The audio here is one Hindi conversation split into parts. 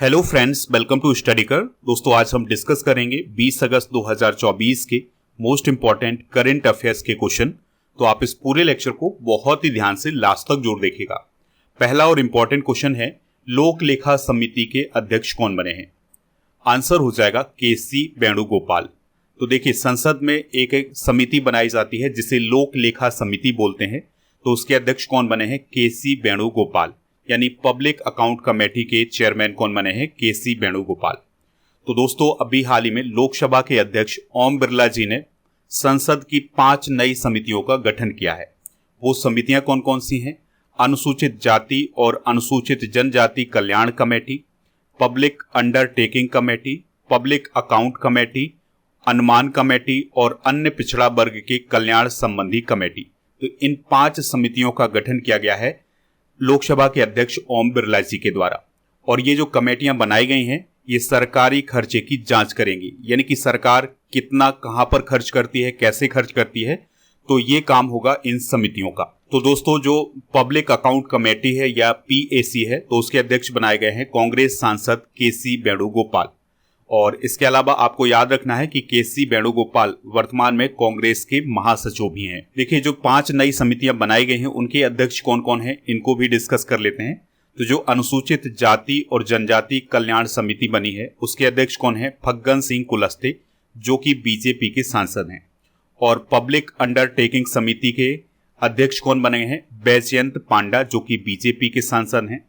Hello friends, welcome to study कर। दोस्तों, आज हम डिस्कस करेंगे 20 अगस्त 2024 के मोस्ट इंपॉर्टेंट करंट अफेयर्स के क्वेश्चन। तो आप इस पूरे लेक्चर को बहुत ही ध्यान से लास्ट तक जरूर देखिएगा। पहला और इंपॉर्टेंट क्वेश्चन है, लोक लेखा समिति के अध्यक्ष कौन बने हैं? आंसर हो जाएगा केसी वेणुगोपाल। तो देखिए, संसद में एक समिति बनाई जाती है जिसे लोक लेखा समिति बोलते हैं। तो उसके अध्यक्ष कौन बने हैं? केसी वेणुगोपाल। यानी पब्लिक अकाउंट कमेटी के चेयरमैन कौन बने हैं? केसी वेणुगोपाल। तो दोस्तों, अभी हाल ही में लोकसभा के अध्यक्ष ओम बिरला जी ने संसद की 5 नई समितियों का गठन किया है। वो समितियां कौन कौन सी हैं? अनुसूचित जाति और अनुसूचित जनजाति कल्याण committee, public undertaking committee, public account committee, अनुमान कमेटी और अन्य पिछड़ा वर्ग के कल्याण संबंधी कमेटी। तो इन 5 समितियों का गठन किया गया है लोकसभा के अध्यक्ष ओम बिरला जी के द्वारा। और ये जो कमेटियां बनाई गई हैं, ये सरकारी खर्चे की जांच करेंगी, यानी कि सरकार कितना कहां पर खर्च करती है, कैसे खर्च करती है। तो ये काम होगा इन समितियों का। तो दोस्तों, जो पब्लिक अकाउंट कमेटी है या पीएसी है, तो उसके अध्यक्ष बनाए गए हैं कांग्रेस सांसद केसी वेणुगोपाल। और इसके अलावा आपको याद रखना है कि केसी वेणुगोपाल वर्तमान में कांग्रेस के महासचिव भी हैं। देखिए, जो 5 नई समितियां बनाई गई हैं, उनके अध्यक्ष कौन कौन हैं, इनको भी डिस्कस कर लेते हैं। तो जो अनुसूचित जाति और जनजाति कल्याण समिति बनी है, उसके अध्यक्ष कौन है? फग्गन सिंह कुलस्ते, जो कि बीजेपी के सांसद हैं। और पब्लिक अंडरटेकिंग समिति के अध्यक्ष कौन बने हैं? बैजयंत पांडा, जो कि बीजेपी के सांसद हैं।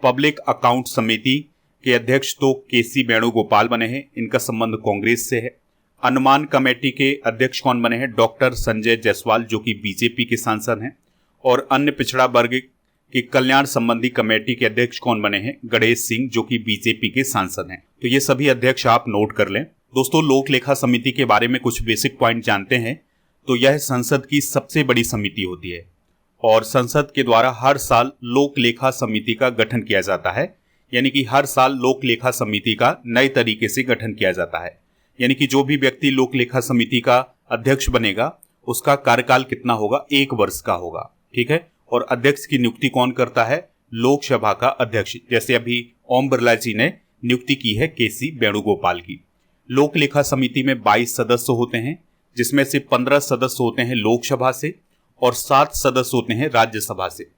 पब्लिक अकाउंट समिति के अध्यक्ष तो केसी वेणुगोपाल बने हैं, इनका संबंध कांग्रेस से है। अनुमान कमेटी के अध्यक्ष कौन बने हैं? डॉक्टर संजय जायसवाल, जो कि बीजेपी के सांसद हैं। और अन्य पिछड़ा वर्ग के कल्याण संबंधी कमेटी के अध्यक्ष कौन बने हैं? गणेश सिंह, जो कि बीजेपी के सांसद हैं। तो ये सभी अध्यक्ष आप नोट कर लें। दोस्तों, लोक लेखा समिति के बारे में कुछ बेसिक पॉइंट जानते हैं। तो यह संसद की सबसे बड़ी समिति होती है और संसद के द्वारा हर साल लोक लेखा समिति का गठन किया जाता है। यानी कि हर साल लोक लेखा समिति का नए तरीके से गठन किया जाता है। यानी कि जो भी व्यक्ति लोक लेखा समिति का अध्यक्ष बनेगा, उसका कार्यकाल कितना होगा? 1 वर्ष का होगा। ठीक है। और अध्यक्ष की नियुक्ति कौन करता है? लोकसभा का अध्यक्ष। जैसे अभी ओम बिरला जी ने नियुक्ति की है केसी वेणुगोपाल की। लोक लेखा समिति में 22 सदस्य होते हैं, जिसमें से 15 सदस्य होते हैं लोकसभा से और 7 सदस्य होते हैं राज्यसभा से।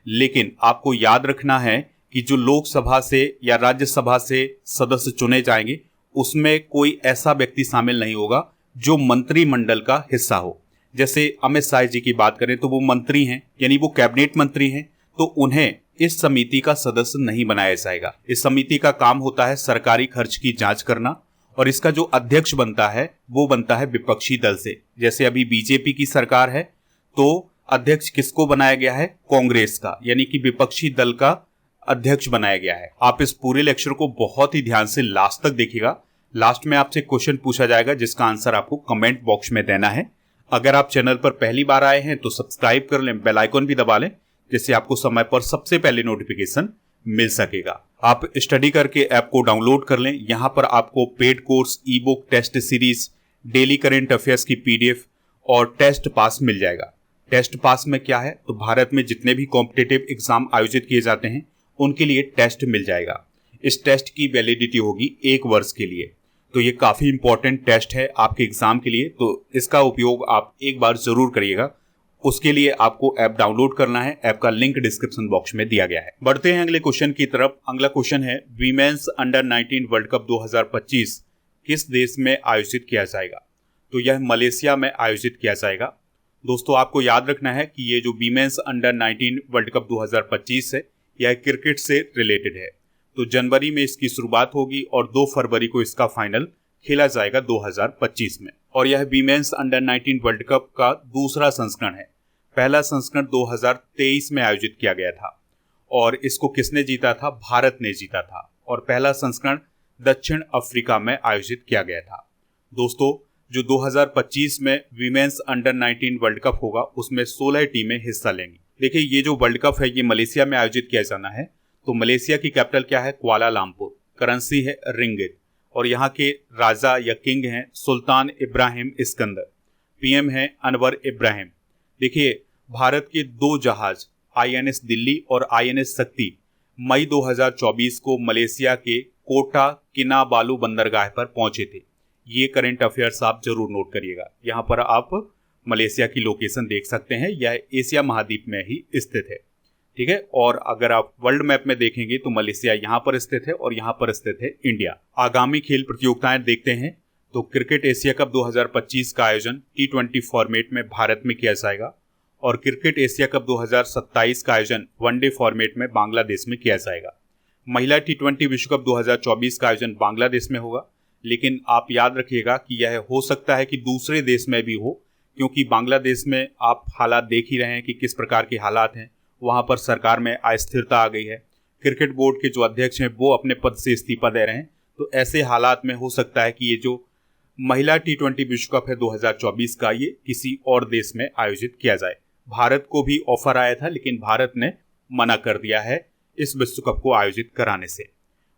लेकिन आपको याद रखना है कि जो लोकसभा से या राज्यसभा से सदस्य चुने जाएंगे, उसमें कोई ऐसा व्यक्ति शामिल नहीं होगा जो मंत्रिमंडल का हिस्सा हो। जैसे अमित शाह जी की बात करें तो वो मंत्री हैं, यानी वो कैबिनेट मंत्री हैं, तो उन्हें इस समिति का सदस्य नहीं बनाया जाएगा। इस समिति का काम होता है सरकारी खर्च की जांच करना, और इसका जो अध्यक्ष बनता है वो बनता है विपक्षी दल से। जैसे अभी बीजेपी की सरकार है, तो अध्यक्ष किसको बनाया गया है? कांग्रेस का, यानी कि विपक्षी दल का अध्यक्ष बनाया गया है। आप इस पूरे लेक्चर को बहुत ही ध्यान से लास्ट तक देखिएगा। लास्ट में आपसे क्वेश्चन पूछा जाएगा जिसका आंसर आपको कमेंट बॉक्स में देना है। अगर आप चैनल पर पहली बार आए हैं तो सब्सक्राइब कर लें, बेल आइकन भी दबा लें, जिससे आपको समय पर सबसे पहले नोटिफिकेशन मिल सकेगा। आप स्टडी करके ऐप को डाउनलोड कर लें। यहाँ पर आपको paid course, e book, test series, daily current affairs की पीडीएफ और टेस्ट पास मिल जाएगा। टेस्ट पास में क्या है? तो भारत में जितने भी कॉम्पिटिटिव एग्जाम आयोजित किए जाते हैं, उनके लिए टेस्ट मिल जाएगा। इस टेस्ट की वैलिडिटी होगी 1 वर्ष के लिए। तो ये काफी इंपॉर्टेंट टेस्ट है आपके एग्जाम के लिए, तो इसका उपयोग आप एक बार जरूर करिएगा। उसके लिए आपको ऐप डाउनलोड करना है। ऐप का लिंक डिस्क्रिप्शन बॉक्स में दिया गया है। बढ़ते हैं अगले क्वेश्चन की तरफ। अगला क्वेश्चन है, वीमेंस अंडर 19 वर्ल्ड कप 2025 किस देश में आयोजित किया जाएगा? तो यह मलेशिया में आयोजित किया जाएगा। दोस्तों, आपको याद रखना है कि ये जो वीमेंस अंडर 19 वर्ल्ड कप 2025 है, यह क्रिकेट से रिलेटेड है। तो जनवरी में इसकी शुरुआत होगी और 2 फरवरी को इसका फाइनल खेला जाएगा 2025 में। और यह वीमेंस अंडर 19 वर्ल्ड कप का दूसरा संस्करण है। पहला संस्करण 2023 में आयोजित किया गया था और इसको किसने जीता था? भारत ने जीता था। और पहला संस्करण दक्षिण अफ्रीका में आयोजित किया गया था। दोस्तों, जो 2025 में वीमेंस अंडर 19 वर्ल्ड कप होगा, उसमें 16 टीमें हिस्सा लेंगी। देखिए, ये जो वर्ल्ड कप है, ये मलेशिया में आयोजित किया जाना है। तो मलेशिया की कैपिटल क्या है? कुआलालंपुर। करेंसी है रिंगिट। और यहाँ के राजा या किंग हैं सुल्तान इब्राहिम इस्कंदर। पीएम है अनवर इब्राहिम। देखिए, भारत के 2 जहाज आईएनएस दिल्ली और आईएनएस शक्ति मई 2024 को मलेशिया के कोटा किनाबालू बंदरगाह पर पहुंचे थे। ये करंट अफेयर्स आप जरूर नोट करिएगा। यहाँ पर आप मलेशिया की लोकेशन देख सकते हैं, यह एशिया महाद्वीप में ही स्थित है, ठीक है। और अगर आप वर्ल्ड मैप में देखेंगे तो मलेशिया यहाँ पर स्थित है और यहाँ पर स्थित है इंडिया। आगामी खेल प्रतियोगिताएं देखते हैं तो क्रिकेट एशिया कप 2025 का आयोजन T20 फॉर्मेट में भारत में किया जाएगा और क्रिकेट एशिया कप 2027 का आयोजन वनडे फॉर्मेट में बांग्लादेश में किया जाएगा। महिला T20 विश्व कप 2024 का आयोजन बांग्लादेश में होगा, लेकिन आप याद रखिएगा कि यह हो सकता है कि दूसरे देश में भी हो, क्योंकि बांग्लादेश में आप हालात देख ही रहे हैं कि किस प्रकार के हालात हैं। वहां पर सरकार में अस्थिरता आ गई है, क्रिकेट बोर्ड के जो अध्यक्ष हैं वो अपने पद से इस्तीफा दे रहे हैं। तो ऐसे हालात में हो सकता है कि ये जो महिला T20 विश्व कप है 2024 का, ये किसी और देश में आयोजित किया जाए। भारत को भी ऑफर आया था, लेकिन भारत ने मना कर दिया है इस विश्व कप को आयोजित कराने से।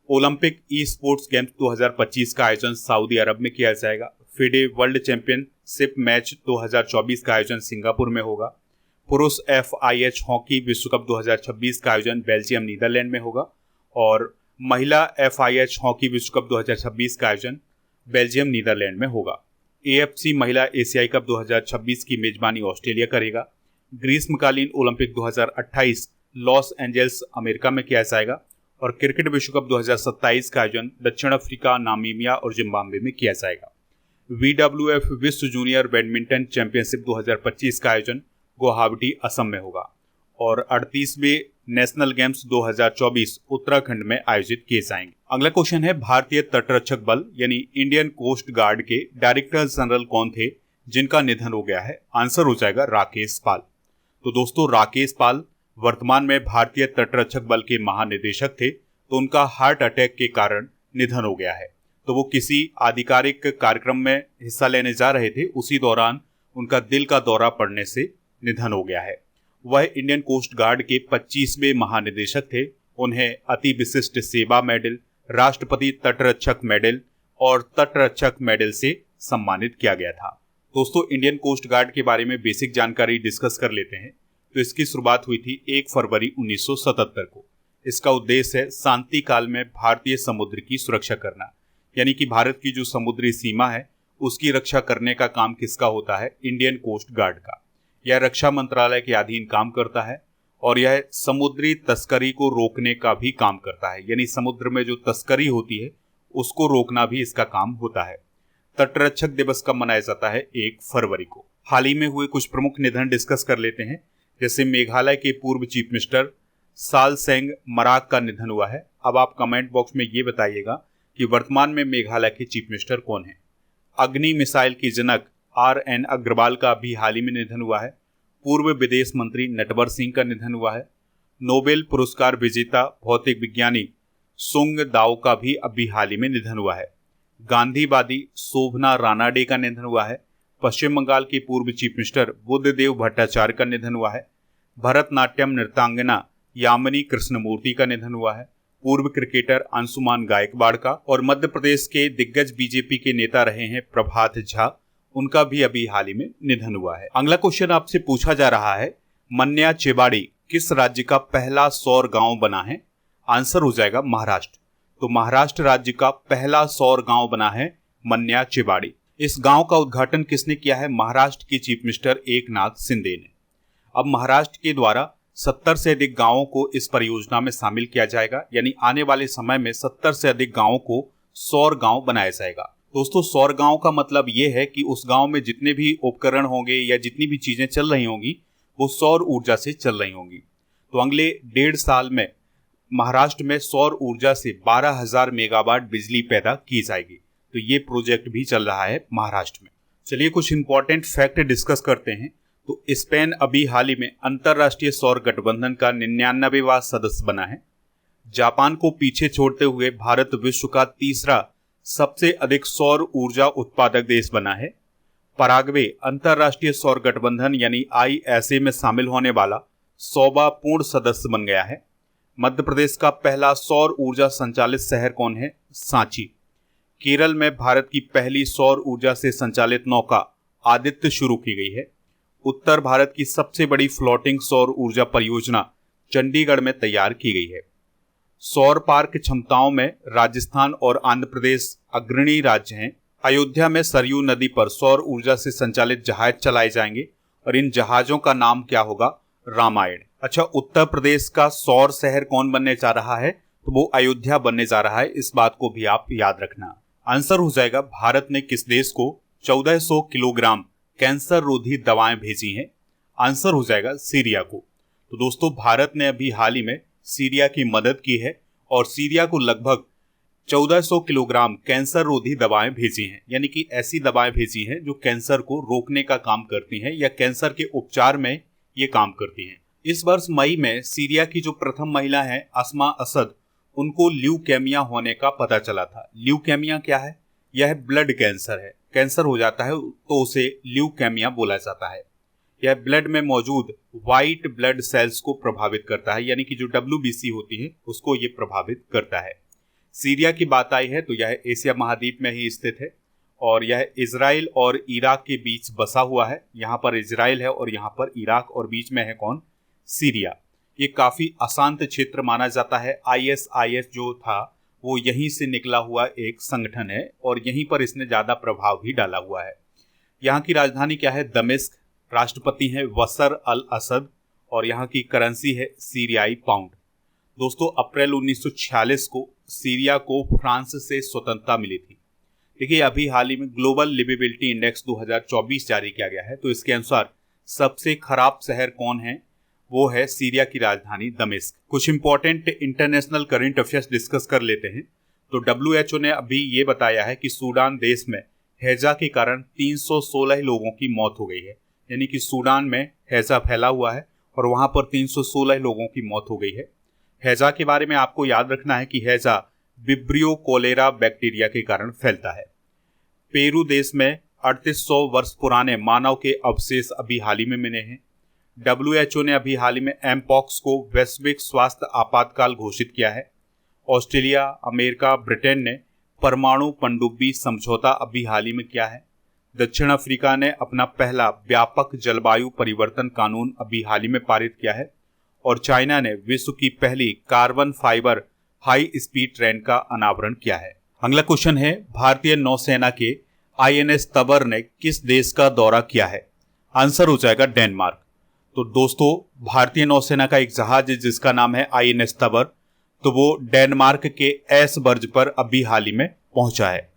ओलंपिक ई स्पोर्ट्स गेम्स 2025 का आयोजन सऊदी अरब में किया जाएगा। फिडे वर्ल्ड चैंपियनशिप मैच 2024 का आयोजन सिंगापुर में होगा। पुरुष FIH हॉकी विश्व कप 2026 का आयोजन बेल्जियम नीदरलैंड में होगा और महिला FIH हॉकी विश्व कप 2026 का आयोजन बेल्जियम नीदरलैंड में होगा। AFC महिला एशियाई कप 2026 की मेजबानी ऑस्ट्रेलिया करेगा। ग्रीष्मकालीन ओलंपिक 2028 लॉस एंजल्स अमेरिका में किया जाएगा और क्रिकेट विश्व कप 2027 का आयोजन दक्षिण अफ्रीका, नामीबिया और जिम्बाब्वे में किया जाएगा। VWF विश्व जूनियर बैडमिंटन चैंपियनशिप 2025 का आयोजन गुवाहाटी, असम में होगा और 38वें नेशनल गेम्स 2024 उत्तराखंड में आयोजित किए जाएंगे। अगला क्वेश्चन है, भारतीय तटरक्षक बल यानी इंडियन कोस्ट गार्ड के डायरेक्टर जनरल कौन थे जिनका निधन हो गया है? आंसर हो जाएगा राकेश पाल। तो दोस्तों, राकेश पाल वर्तमान में भारतीय तटरक्षक बल के महानिदेशक थे, तो उनका हार्ट अटैक के कारण निधन हो गया है। तो वो किसी आधिकारिक कार्यक्रम में हिस्सा लेने जा रहे थे, उसी दौरान उनका दिल का दौरा पड़ने से निधन हो गया है। वह इंडियन कोस्ट गार्ड के 25वें महानिदेशक थे। उन्हें अति विशिष्ट सेवा मेडल, राष्ट्रपति तटरक्षक मेडल और तटरक्षक मेडल से सम्मानित किया गया था। दोस्तों, इंडियन कोस्ट गार्ड के बारे में बेसिक जानकारी डिस्कस कर लेते हैं। तो इसकी शुरुआत हुई थी 1 फरवरी 1977 को। इसका उद्देश्य है शांति काल में भारतीय समुद्र की सुरक्षा करना, यानी कि भारत की जो समुद्री सीमा है उसकी रक्षा करने का काम किसका होता है? इंडियन कोस्ट गार्ड का। यह रक्षा मंत्रालय के अधीन काम करता है और यह समुद्री तस्करी को रोकने का भी काम करता है, यानी समुद्र में जो तस्करी होती है उसको रोकना भी इसका काम होता है। तटरक्षक दिवस कब मनाया जाता है? 1 फरवरी को। हाल ही में हुए कुछ प्रमुख निधन डिस्कस कर लेते हैं। जैसे मेघालय के पूर्व चीफ मिनिस्टर सालसेंग मराक का निधन हुआ है। अब आप कमेंट बॉक्स में ये बताइएगा कि वर्तमान में मेघालय के चीफ मिनिस्टर कौन है। अग्नि मिसाइल की जनक RN अग्रवाल का भी हाल ही में निधन हुआ है। पूर्व विदेश मंत्री नटवर सिंह का निधन हुआ है। नोबेल पुरस्कार विजेता भौतिक विज्ञानी सुंग दाओ का भी अभी हाल ही में निधन हुआ है। गांधीवादी शोभना रानाडे का निधन हुआ है। पश्चिम बंगाल के पूर्व चीफ मिनिस्टर बुद्धदेव भट्टाचार्य का निधन हुआ है। भरतनाट्यम नृत्यांगना यामिनी कृष्णमूर्ति का निधन हुआ है। पूर्व क्रिकेटर अंशुमान गायकवाड़ का और मध्य प्रदेश के दिग्गज बीजेपी के नेता रहे हैं प्रभात झा, उनका भी अभी हाल ही में निधन हुआ है। अगला क्वेश्चन आपसे पूछा जा रहा है, मन्या चेबाड़ी किस राज्य का पहला सौर गांव बना है? आंसर हो जाएगा महाराष्ट्र। तो महाराष्ट्र राज्य का पहला सौर गांव बना है मन्या चेबाड़ी। इस गांव का उद्घाटन किसने किया है? महाराष्ट्र के चीफ मिनिस्टर एकनाथ शिंदे ने। अब महाराष्ट्र के द्वारा 70 से अधिक गांवों को इस परियोजना में शामिल किया जाएगा, यानी आने वाले समय में 70 से अधिक गांवों को सौर गांव बनाया जाएगा। दोस्तों, सौर गांव का मतलब ये है कि उस गांव में जितने भी उपकरण होंगे या जितनी भी चीजें चल रही होंगी वो सौर ऊर्जा से चल रही होंगी। तो अगले 1.5 साल में महाराष्ट्र में सौर ऊर्जा से 12,000 मेगावाट बिजली पैदा की जाएगी। तो ये प्रोजेक्ट भी चल रहा है महाराष्ट्र में। चलिए कुछ इंपॉर्टेंट फैक्ट डिस्कस करते हैं। तो स्पेन अभी हाल ही में अंतरराष्ट्रीय सौर गठबंधन का 99वां सदस्य बना है। जापान को पीछे छोड़ते हुए भारत विश्व का तीसरा सबसे अधिक सौर ऊर्जा उत्पादक देश बना है। पराग्वे अंतरराष्ट्रीय सौर गठबंधन यानी ISA में शामिल होने वाला 100वां पूर्ण सदस्य बन गया है। मध्य प्रदेश का पहला सौर ऊर्जा संचालित शहर कौन है? सांची। केरल में भारत की पहली सौर ऊर्जा से संचालित नौका आदित्य शुरू की गई है। उत्तर भारत की सबसे बड़ी फ्लोटिंग सौर ऊर्जा परियोजना चंडीगढ़ में तैयार की गई है। सौर पार्क क्षमताओं में राजस्थान और आंध्र प्रदेश अग्रणी राज्य हैं। अयोध्या में सरयू नदी पर सौर ऊर्जा से संचालित जहाज चलाए जाएंगे और इन जहाजों का नाम क्या होगा? रामायण। अच्छा, उत्तर प्रदेश का सौर शहर कौन बनने जा रहा है? तो वो अयोध्या बनने जा रहा है। इस बात को भी आप याद रखना। आंसर हो जाएगा, भारत ने किस देश को 1400 किलोग्राम कैंसर रोधी दवाएं भेजी हैं? आंसर हो जाएगा सीरिया को। तो दोस्तों, भारत ने अभी हाल ही में सीरिया की मदद की है और सीरिया को लगभग 1400 किलोग्राम कैंसर रोधी दवाएं भेजी हैं, यानी कि ऐसी दवाएं भेजी हैं जो कैंसर को रोकने का काम करती हैं या कैंसर के उपचार में ये काम करती हैं। इस वर्ष मई में सीरिया की जो प्रथम महिला है अस्मा असद, उनको ल्यूकेमिया होने का पता चला था। ल्यूकेमिया क्या है? यह ब्लड कैंसर है। कैंसर हो जाता है तो उसे ल्यूकेमिया बोला जाता है। यह ब्लड में मौजूद व्हाइट ब्लड सेल्स को प्रभावित करता है, यानी कि जो WBC होती है उसको ये प्रभावित करता है। सीरिया की बात आई है तो यह एशिया महाद्वीप में ही स्थित है और यह इजराइल और इराक के बीच बसा हुआ है। यहाँ पर इजराइल है और यहाँ पर इराक, और बीच में है कौन? सीरिया। ये काफी अशांत क्षेत्र माना जाता है। ISIS जो था वो यहीं से निकला हुआ एक संगठन है और यहीं पर इसने ज्यादा प्रभाव भी डाला हुआ है। यहाँ की राजधानी क्या है? दमिश्क। राष्ट्रपति है बशर अल असद और यहाँ की करेंसी है सीरियाई पाउंड। दोस्तों, अप्रैल 1946 को सीरिया को फ्रांस से स्वतंत्रता मिली थी। देखिए, अभी हाल ही में ग्लोबल लिवेबिलिटी इंडेक्स 2024 जारी किया गया है, तो इसके अनुसार सबसे खराब शहर कौन है? वो है सीरिया की राजधानी दमिश्क। कुछ important international current affairs discuss कर लेते हैं। तो WHO ने अभी ये बताया है कि सूडान देश में हैजा के कारण 316 लोगों की मौत हो गई है, यानी कि सूडान में हैजा फैला हुआ है और वहां पर 316 लोगों की मौत हो गई है। हैजा के बारे में आपको याद रखना है कि हैजा विब्रियो कोलेरा बैक्टीरिया के कारण फैलता है। पेरू देश में 3800 वर्ष पुराने मानव के अवशेष अभी हाल ही में मिले हैं। WHO ने अभी हाल ही में एमपॉक्स को वैश्विक स्वास्थ्य आपातकाल घोषित किया है। ऑस्ट्रेलिया, अमेरिका, ब्रिटेन ने परमाणु पनडुब्बी समझौता अभी हाल ही में किया है। दक्षिण अफ्रीका ने अपना पहला व्यापक जलवायु परिवर्तन कानून अभी हाल ही में पारित किया है और चाइना ने विश्व की पहली carbon fibre high speed train का अनावरण किया है। अगला क्वेश्चन है, भारतीय नौसेना के INS तबर ने किस देश का दौरा किया है? आंसर हो जाएगा डेनमार्क। तो दोस्तों, भारतीय नौसेना का एक जहाज है जिसका नाम है INS तबर, तो वो डेनमार्क के एसबर्ग पर अभी हाल ही में पहुंचा है।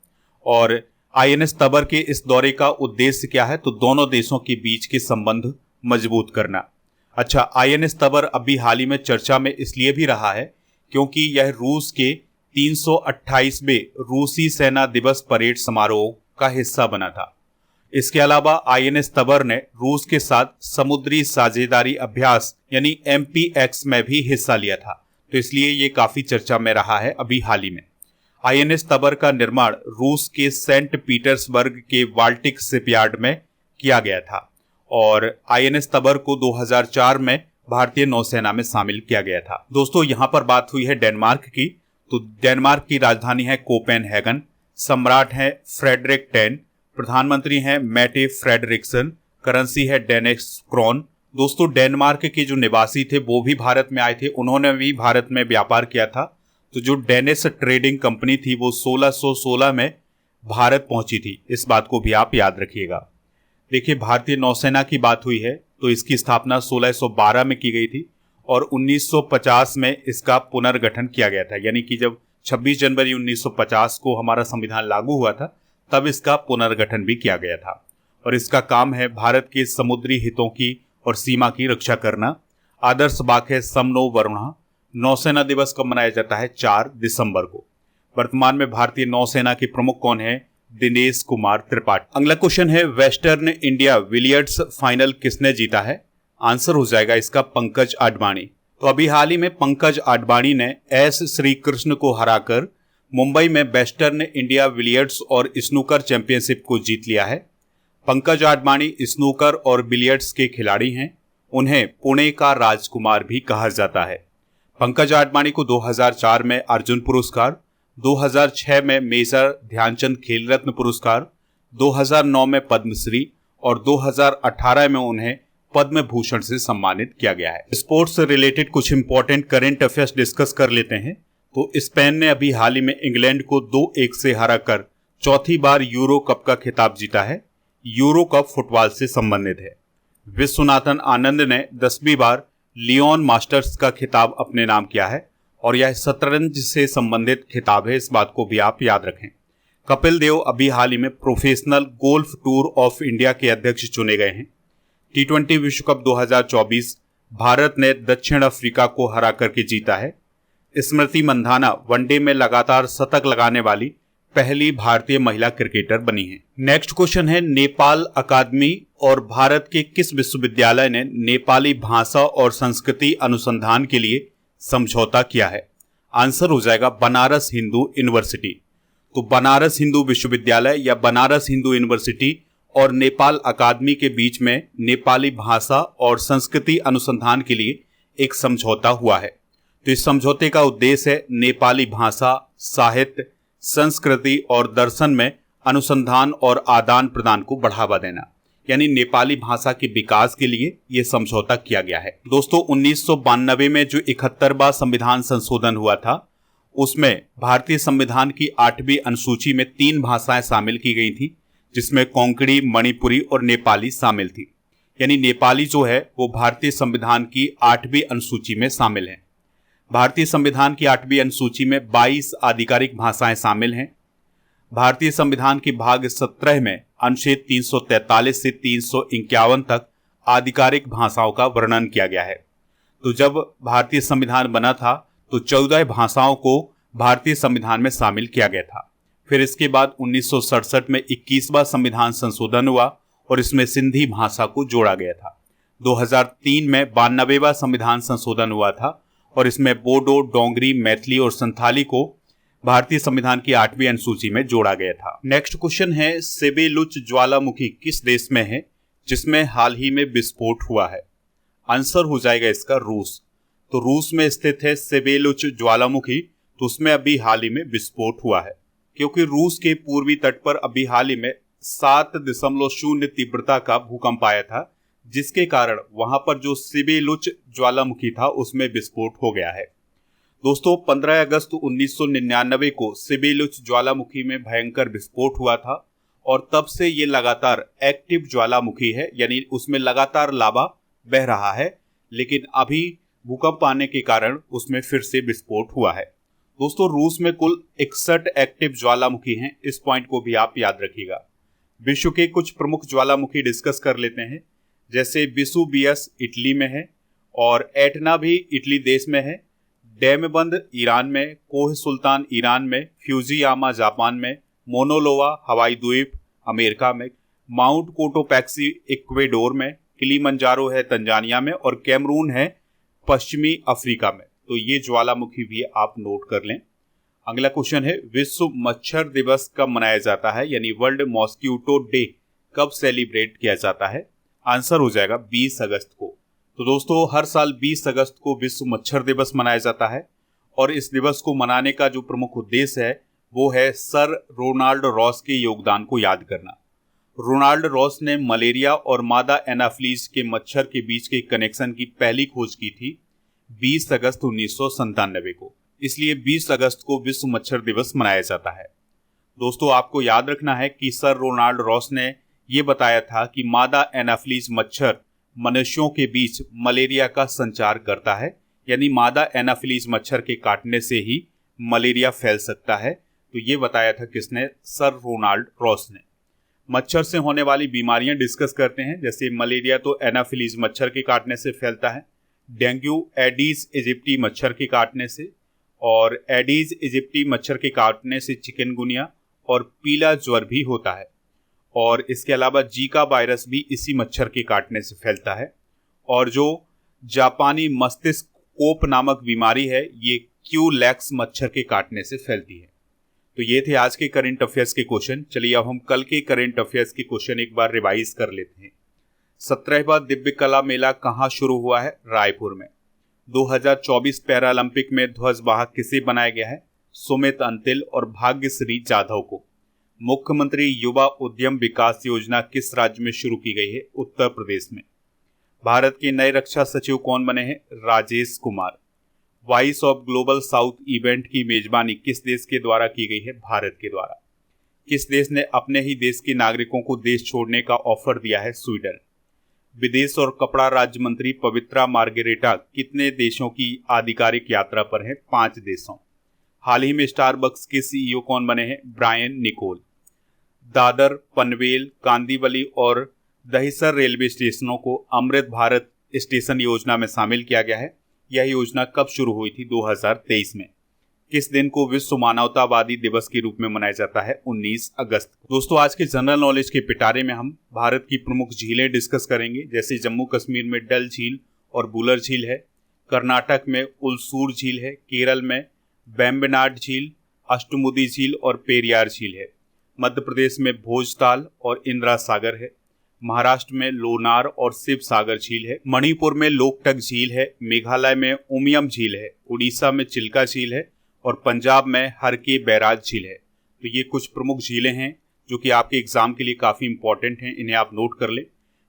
और INS तबर के इस दौरे का उद्देश्य क्या है? तो दोनों देशों के बीच के संबंध मजबूत करना। अच्छा, INS तबर अभी हाल ही में चर्चा में इसलिए भी रहा है क्योंकि यह रूस के 328वें रूसी सेना दिवस परेड समारोह का हिस्सा बना था। इसके अलावा INS तबर ने रूस के साथ समुद्री साझेदारी अभ्यास यानी MPX में भी हिस्सा लिया था, तो इसलिए ये काफी चर्चा में रहा है अभी हाल ही में। INS तबर का निर्माण रूस के सेंट पीटर्सबर्ग के बाल्टिक शिपयार्ड में किया गया था और INS तबर को 2004 में भारतीय नौसेना में शामिल किया गया था। दोस्तों, यहाँ पर बात हुई है डेनमार्क की, तो डेनमार्क की राजधानी है कोपेनहेगन। सम्राट है फ्रेडरिक 10, प्रधानमंत्री हैं मैटे फ्रेडरिक्सन, करेंसी है डेनिश क्रोन। दोस्तों, डेनमार्क के जो निवासी थे वो भी भारत में आए थे, उन्होंने भी भारत में व्यापार किया था। तो जो डेनिश ट्रेडिंग कंपनी थी वो 1616 में भारत पहुंची थी। इस बात को भी आप याद रखिएगा। देखिए, भारतीय नौसेना की बात हुई है तो इसकी स्थापना 1612 में की गई थी और 1950 में इसका पुनर्गठन किया गया था, यानी कि जब 26 जनवरी 1950 को हमारा संविधान लागू हुआ था तब इसका पुनर्गठन भी किया गया था। और इसका काम है भारत के समुद्री हितों की और सीमा की रक्षा करना। आदर्श वाक्य है सम नो वरुणः। नौसेना दिवस कब मनाया जाता है? 4 दिसंबर को। वर्तमान में भारतीय नौसेना के प्रमुख कौन है? दिनेश कुमार त्रिपाठी। अगला क्वेश्चन है, वेस्टर्न इंडिया बिलियर्ड्स फाइनल किसने जीता है? आंसर हो जाएगा इसका पंकज आडवाणी। तो अभी हाल ही में पंकज आडवाणी ने एस श्रीकृष्ण को हराकर मुंबई में वेस्टर्न इंडिया बिलियर्ड्स और स्नूकर चैंपियनशिप को जीत लिया है। पंकज आडवाणी स्नूकर और बिलियर्ड्स के खिलाड़ी हैं। उन्हें पुणे का राजकुमार भी कहा जाता है। पंकज आडवाणी को 2004 में अर्जुन पुरस्कार, 2006 में मेजर ध्यानचंद खेल रत्न पुरस्कार, 2009 में पद्मश्री और 2018 में उन्हें पद्म भूषण से सम्मानित किया गया है। स्पोर्ट्स से रिलेटेड कुछ इंपॉर्टेंट करंट अफेयर्स डिस्कस कर लेते हैं। तो स्पेन ने अभी हाल ही में इंग्लैंड को 2-1 से हराकर चौथी बार यूरो कप का खिताब जीता है। यूरो कप फुटबॉल से संबंधित है। विश्वनाथन आनंद ने 10वीं बार लियोन मास्टर्स का खिताब अपने नाम किया है और यह शतरंज से संबंधित खिताब है, इस बात को भी आप याद रखें। कपिल देव अभी हाल ही में professional golf tour of India के अध्यक्ष चुने गए हैं। T20 विश्व कप 2024 भारत ने दक्षिण अफ्रीका को हरा करके जीता है। स्मृति मंधाना वनडे में लगातार शतक लगाने वाली पहली भारतीय महिला क्रिकेटर बनी है। नेक्स्ट क्वेश्चन है, नेपाल अकादमी और भारत के किस विश्वविद्यालय ने नेपाली भाषा और संस्कृति अनुसंधान के लिए समझौता किया है? आंसर हो जाएगा बनारस हिंदू यूनिवर्सिटी। तो बनारस हिंदू विश्वविद्यालय या बनारस हिंदू यूनिवर्सिटी और नेपाल अकादमी के बीच में नेपाली भाषा और संस्कृति अनुसंधान के लिए एक समझौता हुआ है। तो इस समझौते का उद्देश्य है नेपाली भाषा, साहित्य, संस्कृति और दर्शन में अनुसंधान और आदान प्रदान को बढ़ावा देना, यानी नेपाली भाषा के विकास के लिए यह समझौता किया गया है। दोस्तों 1992 में जो 71वां संविधान संशोधन हुआ था, उसमें भारतीय संविधान की 8वीं अनुसूची में 3 भाषाएं शामिल की गई थी, जिसमें कोंकणी, मणिपुरी और नेपाली शामिल थी। यानी नेपाली जो है वो भारतीय संविधान की 8वीं अनुसूची में शामिल है। भारतीय संविधान की 8वीं अनुसूची में 22 आधिकारिक भाषाएं शामिल हैं। भारतीय संविधान के भाग 17 में अनुच्छेद 343 से 351 तक आधिकारिक भाषाओं का वर्णन किया गया है। तो जब भारतीय संविधान बना था तो 14 भाषाओं को भारतीय संविधान में शामिल किया गया था। फिर इसके बाद 1967 में 21वां संविधान संशोधन हुआ और इसमें सिंधी भाषा को जोड़ा गया था। 2003 में 92वां संविधान संशोधन हुआ था और इसमें बोडो, डोंगरी, मैथिली और संथाली को भारतीय संविधान की 8वीं अनुसूची में जोड़ा गया था। नेक्स्ट क्वेश्चन है, सेबेलुच ज्वालामुखी किस देश में है जिसमें हाल ही में विस्फोट हुआ है? आंसर हो जाएगा इसका रूस। तो रूस में स्थित है सेबेलुच ज्वालामुखी, तो उसमें अभी हाल ही में विस्फोट हुआ है, क्योंकि रूस के पूर्वी तट पर अभी हाल ही में 7.0 तीव्रता का भूकंप आया था, जिसके कारण वहां पर जो सेबेलुच ज्वालामुखी था उसमें विस्फोट हो गया है। दोस्तों 15 अगस्त 1999 को सेबेलुच ज्वालामुखी में भयंकर विस्फोट हुआ था और तब से ये लगातार एक्टिव ज्वालामुखी है, यानी उसमें लगातार लावा बह रहा है, लेकिन अभी भूकंप आने के कारण उसमें फिर से विस्फोट हुआ है। दोस्तों रूस में कुल 61 एक्टिव ज्वालामुखी हैं, इस पॉइंट को भी आप याद रखिएगा। विश्व के कुछ प्रमुख ज्वालामुखी डिस्कस कर लेते हैं, जैसे विसुवियस इटली में है और एटना भी इटली देश में है, डैमबंद ईरान में, कोह सुल्तान ईरान में, फ्यूजियामा जापान में, मोनोलोवा हवाई द्वीप अमेरिका में, माउंट कोटोपैक्सी इक्वेडोर में, किलिमंजारो है तंजानिया में और कैमरून है पश्चिमी अफ्रीका में। तो ये ज्वालामुखी भी आप नोट कर लें। अगला क्वेश्चन है, विश्व मच्छर दिवस कब मनाया जाता है, यानी वर्ल्ड मॉस्किटो डे कब सेलिब्रेट किया जाता है? आंसर हो जाएगा 20 अगस्त को। तो दोस्तों हर साल 20 अगस्त को विश्व मच्छर दिवस मनाया जाता है और इस दिवस को मनाने का जो प्रमुख उद्देश्य है वो है सर रोनाल्ड रॉस के योगदान को याद करना। रोनाल्ड रॉस ने मलेरिया और मादा एनाफ्लीज के मच्छर के बीच के कनेक्शन की पहली खोज की थी 20 अगस्त 1997 को, इसलिए 20 अगस्त को विश्व मच्छर दिवस मनाया जाता है। दोस्तों आपको याद रखना है कि सर रोनाल्ड रॉस ने ये बताया था कि मादा एनाफ्लीज मच्छर मनुष्यों के बीच मलेरिया का संचार करता है, यानी मादा एनाफ्लीज मच्छर के काटने से ही मलेरिया फैल सकता है। तो ये बताया था किसने? सर रोनाल्ड रॉस ने। मच्छर से होने वाली बीमारियां डिस्कस करते हैं, जैसे मलेरिया तो एनाफिलीज मच्छर के काटने से फैलता है, डेंगू एडीज इजिप्टी मच्छर के काटने से, और एडीज इजिप्टी मच्छर के काटने से चिकनगुनिया और पीला ज्वर भी होता है, और इसके अलावा जीका वायरस भी इसी मच्छर के काटने से फैलता है। और जो जापानी मस्तिष्क कोप नामक बीमारी है ये क्यूलैक्स मच्छर के काटने से फैलती है। तो ये थे आज के करंट अफेयर्स के क्वेश्चन। चलिए अब हम कल के करंट अफेयर्स के क्वेश्चन एक बार रिवाइज कर लेते हैं। 17वां दिव्य कला मेला कहाँ शुरू हुआ है? रायपुर में। 2024 पैरालंपिक में ध्वजवाहक किसे बनाया गया है? सुमित अंतिल और भाग्यश्री जाधव को। मुख्यमंत्री युवा उद्यम विकास योजना किस राज्य में शुरू की गई है? उत्तर प्रदेश में। भारत के नए रक्षा सचिव कौन बने हैं? Rajesh Kumar. Voice of global south event की मेजबानी किस देश के द्वारा की गई है? भारत के द्वारा। किस देश ने अपने ही देश के नागरिकों को देश छोड़ने का ऑफर दिया है? स्वीडन। विदेश और कपड़ा राज्य मंत्री पवित्रा मार्गरेटा कितने देशों की आधिकारिक यात्रा पर हैं? 5 देशों। हाल ही में स्टारबक्स के सीईओ कौन बने हैं? Brian Nicole. दादर, पनवेल, कांदीवली और दहिसर रेलवे स्टेशनों को अमृत भारत स्टेशन योजना में शामिल किया गया है। यह योजना कब शुरू हुई थी? 2023 में। किस दिन को विश्व मानवतावादी दिवस के रूप में मनाया जाता है? 19 अगस्त। दोस्तों, आज के जनरल नॉलेज के पिटारे में हम भारत की प्रमुख झीलें डिस्कस करेंगे, जैसे जम्मू कश्मीर में डल झील और बुलर झील है, कर्नाटक में उलसूर झील है, केरल में वेम्बनाड झील, अष्टमुदी झील और पेरियार झील है, मध्य प्रदेश में भोजताल और इंदिरा सागर है, महाराष्ट्र में लोनार और शिव सागर झील है, मणिपुर में लोकटक झील है, मेघालय में उमियम झील है, उड़ीसा में चिल्का झील है और पंजाब में हर के बैराज झील है। तो ये कुछ प्रमुख झीलें हैं जो कि आपके एग्जाम के लिए काफ़ी इंपॉर्टेंट हैं, इन्हें आप नोट कर लें।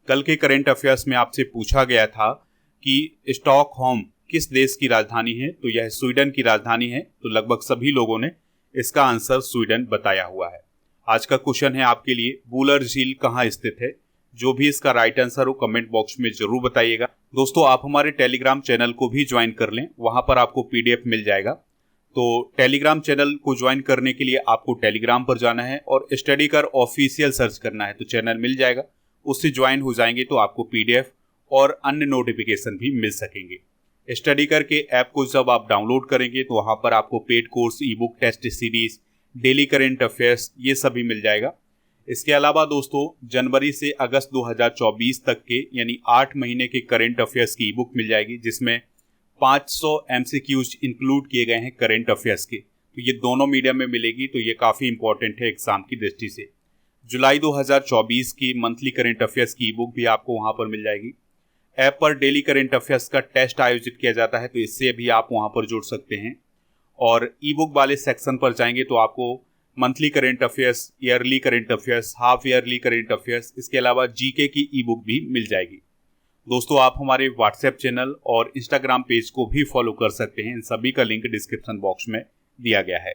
कल के करंट अफेयर्स में आपसे पूछा गया था कि स्टॉकहोम किस देश की राजधानी है? तो यह स्वीडन की राजधानी है। तो लगभग सभी लोगों ने इसका आंसर स्वीडन बताया हुआ है। आज का क्वेश्चन है आपके लिए, बुलर झील कहाँ स्थित है? जो भी इसका राइट आंसर हो कमेंट बॉक्स में जरूर बताइएगा। दोस्तों, आप हमारे टेलीग्राम चैनल को भी ज्वाइन कर लें, वहां पर आपको पीडीएफ मिल जाएगा। तो टेलीग्राम चैनल को ज्वाइन करने के लिए आपको टेलीग्राम पर जाना है और स्टडी कर ऑफिशियल सर्च करना है, तो चैनल मिल जाएगा। उससे ज्वाइन हो जाएंगे तो आपको पीडीएफ और अन्य नोटिफिकेशन भी मिल सकेंगे। स्टडी कर के ऐप को जब आप डाउनलोड करेंगे तो वहां पर आपको paid course, e book, test series, daily current affairs ये सभी मिल जाएगा। इसके अलावा दोस्तों, जनवरी से अगस्त 2024 तक के यानी 8 महीने के करेंट अफेयर्स की ई बुक मिल जाएगी, जिसमें 500 MCQs इंक्लूड किए गए हैं करेंट अफेयर्स के। तो ये दोनों मीडियम में मिलेगी, तो ये काफ़ी इंपॉर्टेंट है एग्जाम की दृष्टि से। जुलाई 2024 की मंथली करेंट अफेयर्स की ई बुक भी आपको वहां पर मिल जाएगी। ऐप पर डेली करेंट अफेयर्स का टेस्ट आयोजित किया जाता है, तो इससे भी आप वहां पर जुड़ सकते हैं। और ई बुक वाले सेक्शन पर जाएंगे तो आपको monthly current affairs, yearly current affairs, half yearly current affairs, इसके अलावा जीके की ई बुक भी मिल जाएगी। दोस्तों, आप हमारे व्हाट्सएप चैनल और इंस्टाग्राम पेज को भी फॉलो कर सकते हैं। इन सभी का लिंक डिस्क्रिप्शन बॉक्स में दिया गया है।